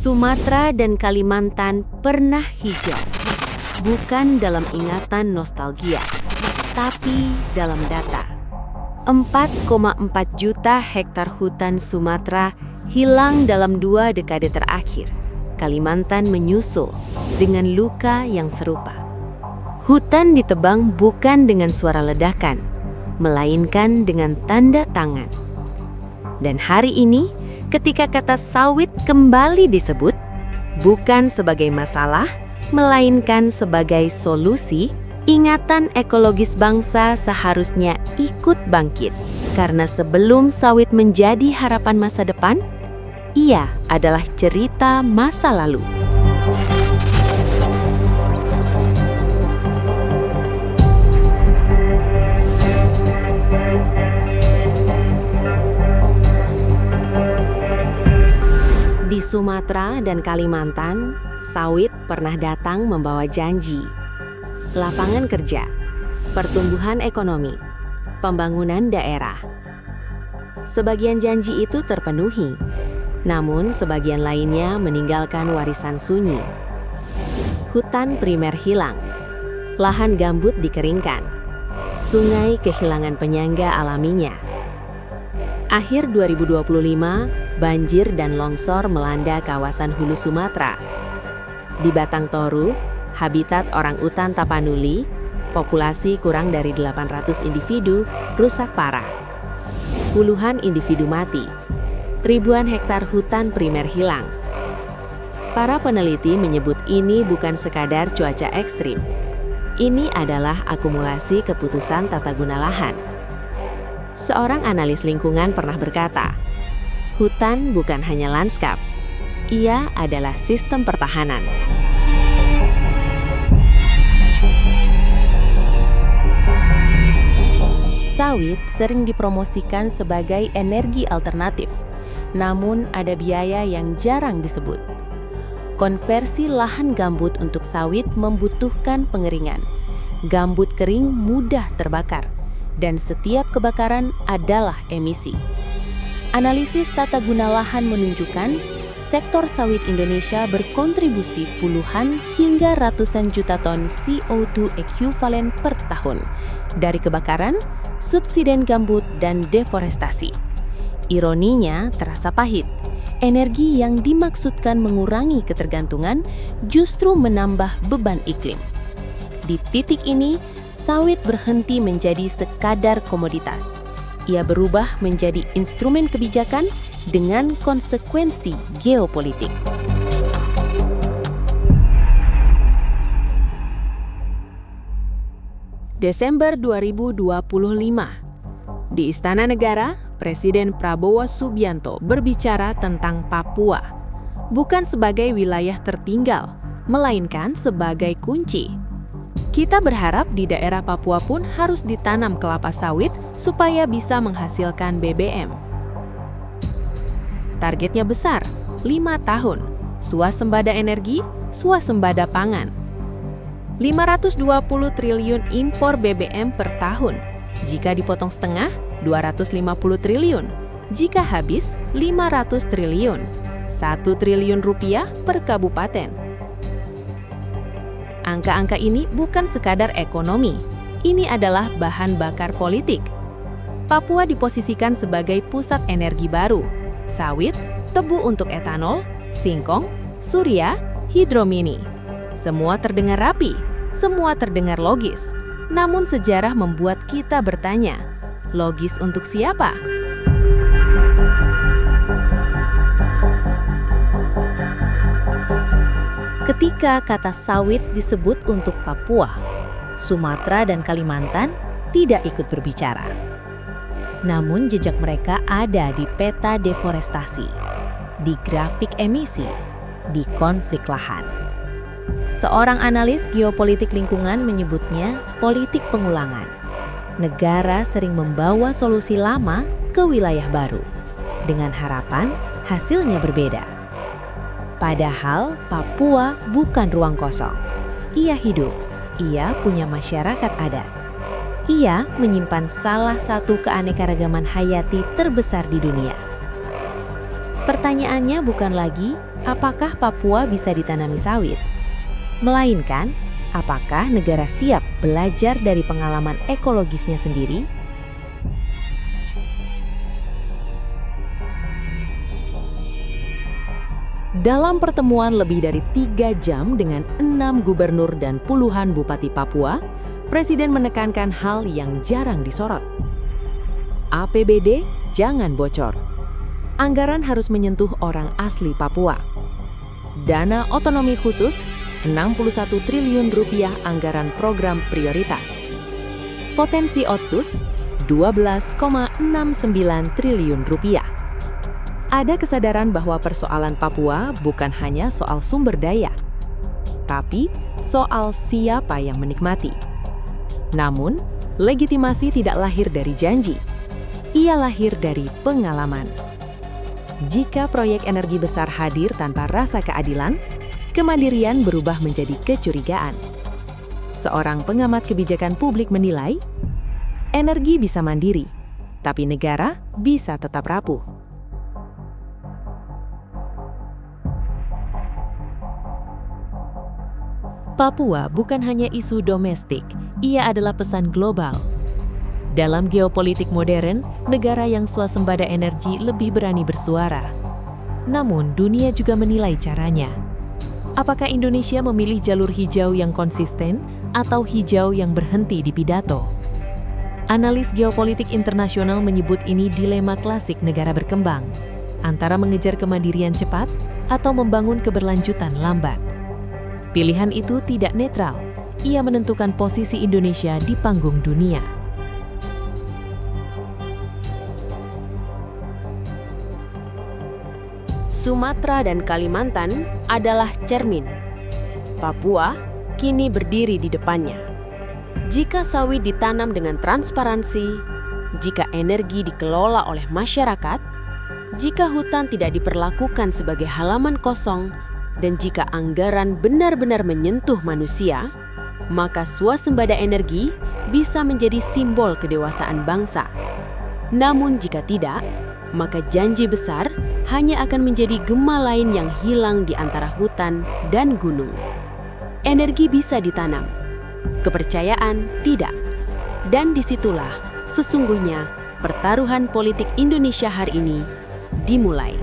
Sumatera dan Kalimantan pernah hijau, bukan dalam ingatan nostalgia, tapi dalam data. 4,4 juta hektar hutan Sumatera hilang dalam 2 dekade terakhir. Kalimantan menyusul dengan luka yang serupa. Hutan ditebang bukan dengan suara ledakan, melainkan dengan tanda tangan. Dan hari ini, ketika kata sawit kembali disebut, bukan sebagai masalah, melainkan sebagai solusi, ingatan ekologis bangsa seharusnya ikut bangkit. Karena sebelum sawit menjadi harapan masa depan, ia adalah cerita masa lalu. Di Sumatera dan Kalimantan, sawit pernah datang membawa janji. Lapangan kerja, pertumbuhan ekonomi, pembangunan daerah. Sebagian janji itu terpenuhi, namun sebagian lainnya meninggalkan warisan sunyi. Hutan primer hilang, lahan gambut dikeringkan, sungai kehilangan penyangga alaminya. Akhir 2025, banjir dan longsor melanda kawasan hulu Sumatera. Di Batang Toru, habitat orangutan Tapanuli, populasi kurang dari 800 individu, rusak parah. Puluhan individu mati. Ribuan hektar hutan primer hilang. Para peneliti menyebut ini bukan sekadar cuaca ekstrim. Ini adalah akumulasi keputusan tata guna lahan. Seorang analis lingkungan pernah berkata, hutan bukan hanya lanskap, ia adalah sistem pertahanan. Sawit sering dipromosikan sebagai energi alternatif, namun ada biaya yang jarang disebut. Konversi lahan gambut untuk sawit membutuhkan pengeringan. Gambut kering mudah terbakar, dan setiap kebakaran adalah emisi. Analisis tata guna lahan menunjukkan sektor sawit Indonesia berkontribusi puluhan hingga ratusan juta ton CO2 ekuivalen per tahun dari kebakaran, subsiden gambut, dan deforestasi. Ironinya terasa pahit. Energi yang dimaksudkan mengurangi ketergantungan justru menambah beban iklim. Di titik ini, sawit berhenti menjadi sekadar komoditas. Ia berubah menjadi instrumen kebijakan dengan konsekuensi geopolitik. Desember 2025. Di Istana Negara, Presiden Prabowo Subianto berbicara tentang Papua, bukan sebagai wilayah tertinggal, melainkan sebagai kunci. Kita berharap di daerah Papua pun harus ditanam kelapa sawit supaya bisa menghasilkan BBM. Targetnya besar, 5 tahun, swasembada energi, swasembada pangan. 520 triliun impor BBM per tahun. Jika dipotong setengah, 250 triliun. Jika habis, 500 triliun. 1 triliun rupiah per kabupaten. Angka-angka ini bukan sekadar ekonomi. Ini adalah bahan bakar politik. Papua diposisikan sebagai pusat energi baru. Sawit, tebu untuk etanol, singkong, surya, hidromini. Semua terdengar rapi, semua terdengar logis. Namun sejarah membuat kita bertanya, logis untuk siapa? Ketika kata sawit disebut untuk Papua, Sumatera dan Kalimantan tidak ikut berbicara. Namun jejak mereka ada di peta deforestasi, di grafik emisi, di konflik lahan. Seorang analis geopolitik lingkungan menyebutnya politik pengulangan. Negara sering membawa solusi lama ke wilayah baru, dengan harapan hasilnya berbeda. Padahal Papua bukan ruang kosong. Ia hidup, ia punya masyarakat adat. Ia menyimpan salah satu keanekaragaman hayati terbesar di dunia. Pertanyaannya bukan lagi apakah Papua bisa ditanami sawit? Melainkan, apakah negara siap belajar dari pengalaman ekologisnya sendiri? Dalam pertemuan lebih dari 3 jam dengan 6 gubernur dan puluhan bupati Papua, Presiden menekankan hal yang jarang disorot. APBD jangan bocor. Anggaran harus menyentuh orang asli Papua. Dana otonomi khusus, 61 triliun rupiah anggaran program prioritas. Potensi otsus, 12,69 triliun rupiah. Ada kesadaran bahwa persoalan Papua bukan hanya soal sumber daya, tapi soal siapa yang menikmati. Namun, legitimasi tidak lahir dari janji. Ia lahir dari pengalaman. Jika proyek energi besar hadir tanpa rasa keadilan, kemandirian berubah menjadi kecurigaan. Seorang pengamat kebijakan publik menilai, energi bisa mandiri, tapi negara bisa tetap rapuh. Papua bukan hanya isu domestik, ia adalah pesan global. Dalam geopolitik modern, negara yang swasembada energi lebih berani bersuara. Namun, dunia juga menilai caranya. Apakah Indonesia memilih jalur hijau yang konsisten atau hijau yang berhenti di pidato? Analis geopolitik internasional menyebut ini dilema klasik negara berkembang, antara mengejar kemandirian cepat atau membangun keberlanjutan lambat. Pilihan itu tidak netral. Ia menentukan posisi Indonesia di panggung dunia. Sumatera dan Kalimantan adalah cermin. Papua kini berdiri di depannya. Jika sawit ditanam dengan transparansi, jika energi dikelola oleh masyarakat, jika hutan tidak diperlakukan sebagai halaman kosong, dan jika anggaran benar-benar menyentuh manusia, maka swasembada energi bisa menjadi simbol kedewasaan bangsa. Namun jika tidak, maka janji besar hanya akan menjadi gema lain yang hilang di antara hutan dan gunung. Energi bisa ditanam, kepercayaan tidak. Dan disitulah sesungguhnya pertaruhan politik Indonesia hari ini dimulai.